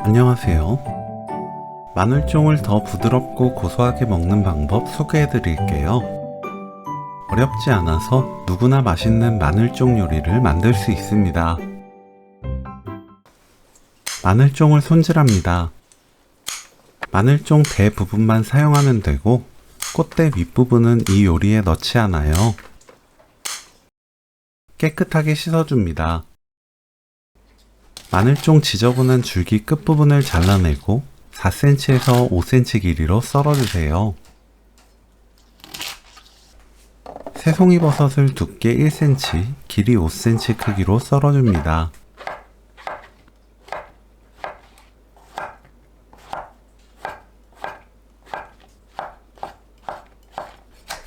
안녕하세요. 마늘종을 더 부드럽고 고소하게 먹는 방법 소개해 드릴게요. 어렵지 않아서 누구나 맛있는 마늘종 요리를 만들 수 있습니다. 마늘종을 손질합니다. 마늘종 대 부분만 사용하면 되고 꽃대 윗부분은 이 요리에 넣지 않아요. 깨끗하게 씻어줍니다. 마늘종 지저분한 줄기 끝부분을 잘라내고 4cm에서 5cm 길이로 썰어주세요. 새송이버섯을 두께 1cm, 길이 5cm 크기로 썰어줍니다.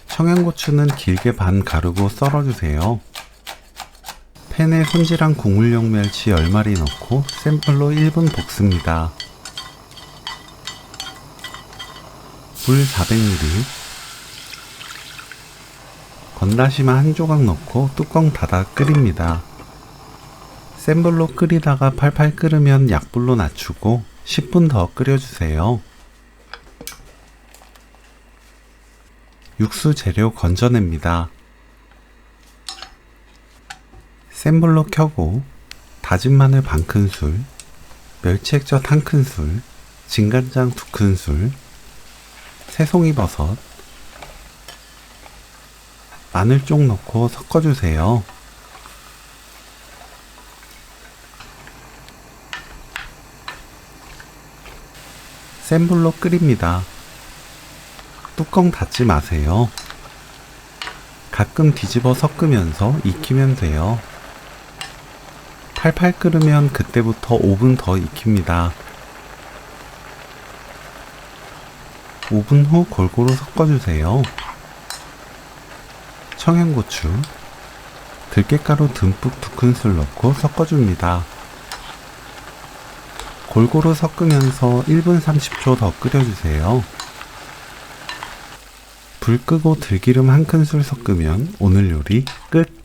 청양고추는 길게 반 가르고 썰어주세요. 팬에 손질한 국물용 멸치 10마리 넣고 센 불로 1분 볶습니다. 물 400ml, 건다시마 한 조각 넣고 뚜껑 닫아 끓입니다. 센 불로 끓이다가 팔팔 끓으면 약불로 낮추고 10분 더 끓여주세요. 육수 재료 건져냅니다. 센 불로 켜고 다진 마늘 반큰술, 멸치액젓 1큰술, 진간장 2큰술, 새송이버섯, 마늘종 넣고 섞어주세요. 센 불로 끓입니다. 뚜껑 닫지 마세요. 가끔 뒤집어 섞으면서 익히면 돼요. 팔팔 끓으면 그때부터 5분 더 익힙니다. 5분 후 골고루 섞어주세요. 청양고추, 들깨가루 듬뿍 2큰술 넣고 섞어줍니다. 골고루 섞으면서 1분 30초 더 끓여주세요. 불 끄고 들기름 1큰술 섞으면 오늘 요리 끝!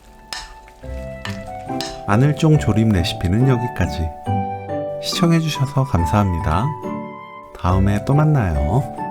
마늘종 조림 레시피는 여기까지. 시청해주셔서 감사합니다. 다음에 또 만나요.